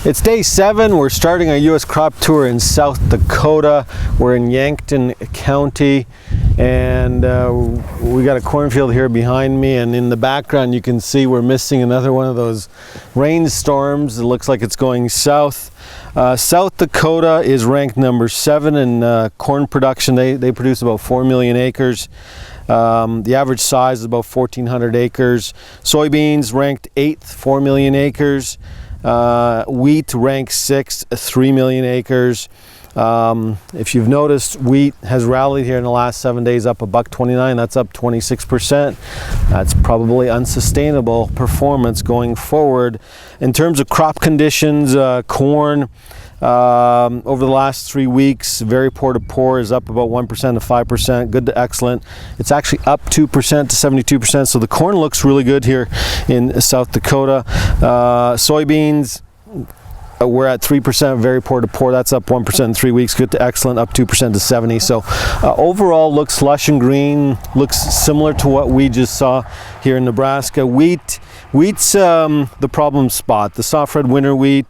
It's day 7. We're starting our U.S. crop tour in South Dakota. We're in Yankton County, and we got a cornfield here behind me, and in the background you can see we're missing another one of those rainstorms. It looks like it's going south. South Dakota is ranked number 7 in corn production. They produce about 4 million acres. The average size is about 1,400 acres. Soybeans ranked 8th, 4 million acres. Wheat ranks 6th, 3 million acres. If you've noticed, wheat has rallied here in the last 7 days, up $1.29. That's up 26%. That's probably unsustainable performance going forward. In terms of crop conditions, corn over the last 3 weeks, very poor to poor is up about 1% to 5%, good to excellent. It's actually up 2% to 72%, so the corn looks really good here in South Dakota. Soybeans, we're at 3%, very poor to poor. That's up 1% in 3 weeks, good to excellent, up 2% to 70. So overall looks lush and green, looks similar to what we just saw here in Nebraska. Wheat's the problem spot. The soft red winter wheat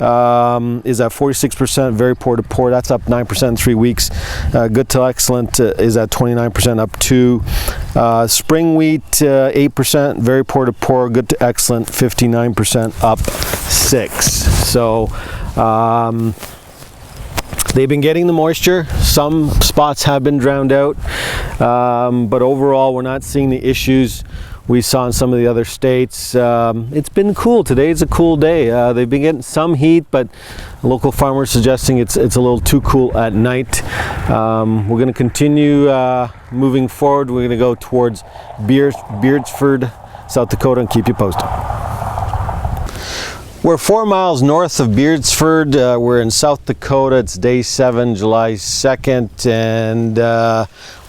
is at 46%, very poor to poor. That's up 9% in 3 weeks. Good to excellent is at 29%, up 2. Spring wheat, 8%, very poor to poor. Good to excellent, 59%, up 6. So they've been getting the moisture. Some spots have been drowned out, but overall we're not seeing the issues we saw in some of the other states. It's been cool. Today's a cool day. They've been getting some heat, but local farmers suggesting it's a little too cool at night. We're going to continue moving forward. We're going to go towards Beresford, South Dakota, and keep you posted. We're 4 miles north of Beresford. We're in South Dakota. It's day 7, July 2nd, and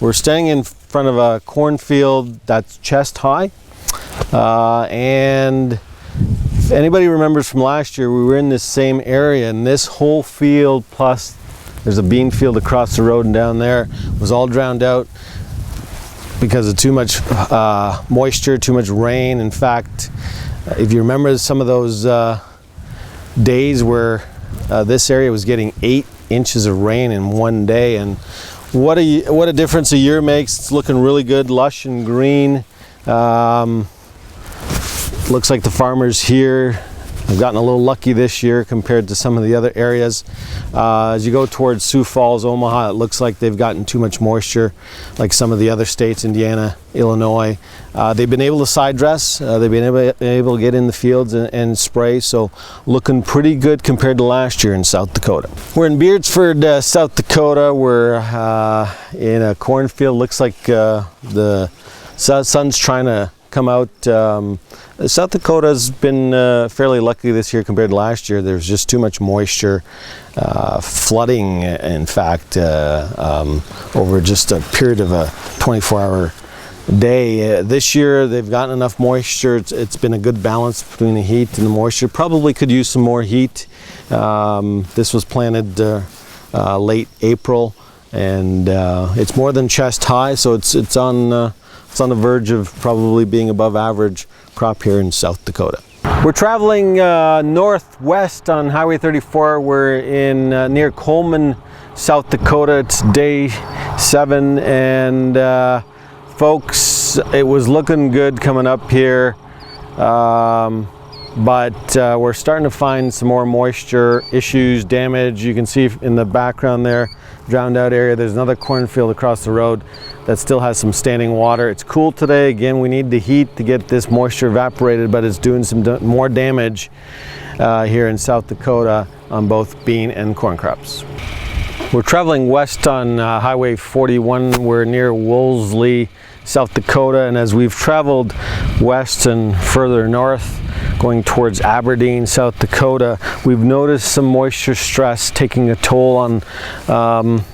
we're staying in front of a cornfield that's chest high. And if anybody remembers from last year, we were in this same area, and this whole field, plus there's a bean field across the road and down there, was all drowned out because of too much moisture, too much rain. In fact, if you remember some of those days where this area was getting 8 inches of rain in one day, and what a difference a year makes. It's looking really good, lush and green. Looks like the farmers here have gotten a little lucky this year compared to some of the other areas. As you go towards Sioux Falls, Omaha, it looks like they've gotten too much moisture, like some of the other states, Indiana, Illinois. They've been able to side dress. They've been able to get in the fields and spray, so looking pretty good compared to last year in South Dakota. We're in Beresford, South Dakota. We're in a cornfield. Looks like the sun's trying to come out. South Dakota's been fairly lucky this year compared to last year. There's just too much moisture, flooding in fact, over just a period of a 24-hour day. This year they've gotten enough moisture. It's been a good balance between the heat and the moisture. Probably could use some more heat. This was planted late April, and it's more than chest high, so it's on the verge of probably being above average crop here in South Dakota. We're traveling northwest on Highway 34. We're in near Coleman, South Dakota. It's day 7, and folks, it was looking good coming up here, but we're starting to find some more moisture issues, damage. You can see in the background there, drowned out area. There's another cornfield across the road that still has some standing water. It's cool today. Again, we need the heat to get this moisture evaporated, but it's doing some more damage here in South Dakota on both bean and corn crops. We're traveling west on Highway 41. We're near Wolseley, South Dakota, and as we've traveled west and further north, going towards Aberdeen, South Dakota, we've noticed some moisture stress taking a toll on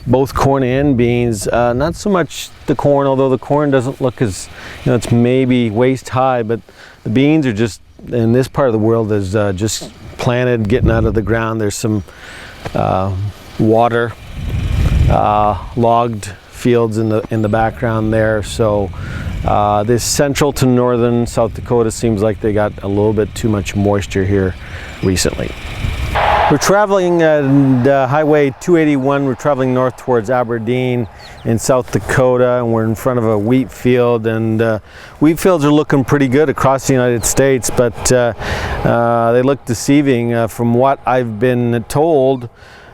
both corn and beans. Not so much the corn, although the corn doesn't look as, it's maybe waist high, but the beans are just, in this part of the world, is just planted, getting out of the ground. There's some water logged fields in the background there. So this central to northern South Dakota seems like they got a little bit too much moisture here recently. We're traveling Highway 281. We're traveling north towards Aberdeen in South Dakota, and we're in front of a wheat field. And wheat fields are looking pretty good across the United States, but they look deceiving from what I've been told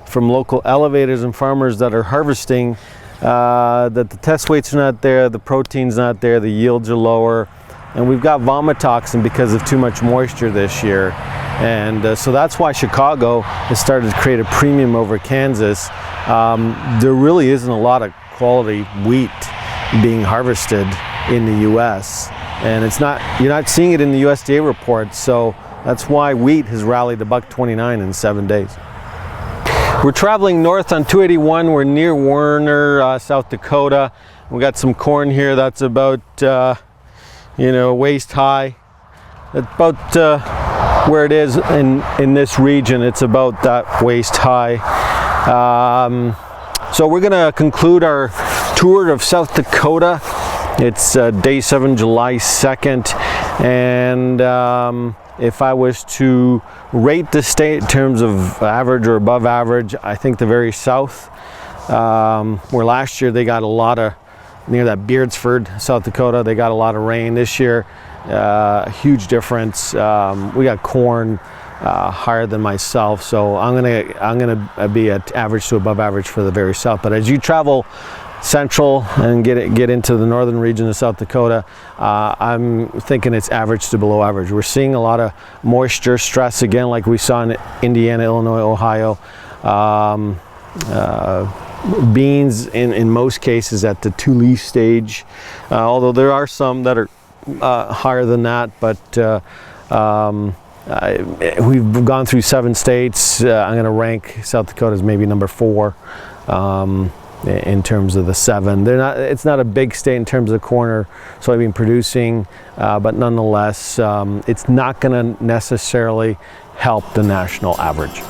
from local elevators and farmers that are harvesting, that the test weights are not there, the protein's not there, the yields are lower, and we've got vomitoxin because of too much moisture this year. And so that's why Chicago has started to create a premium over Kansas. There really isn't a lot of quality wheat being harvested in the U.S. and you're not seeing it in the USDA reports. So that's why wheat has rallied to $1.29 in 7 days. We're traveling north on 281. We're near Werner, South Dakota. We got some corn here that's about waist high. About where it is in this region, it's about that waist high. So we're gonna conclude our tour of South Dakota. It's day 7, July 2nd, and if I was to rate the state in terms of average or above average, I think the very south, where last year they got a lot of, near that Beresford, South Dakota, they got a lot of rain. This year, huge difference. We got corn higher than myself, so I'm gonna be at average to above average for the very south. But as you travel central and get into the northern region of South Dakota, I'm thinking it's average to below average. We're seeing a lot of moisture stress again, like we saw in Indiana, Illinois, Ohio. Beans in most cases at the 2-leaf stage, although there are some that are higher than that, but we've gone through 7 states. I'm going to rank South Dakota as maybe number 4 in terms of the 7. It's not a big state in terms of corn or soybean producing, but nonetheless, it's not going to necessarily help the national average.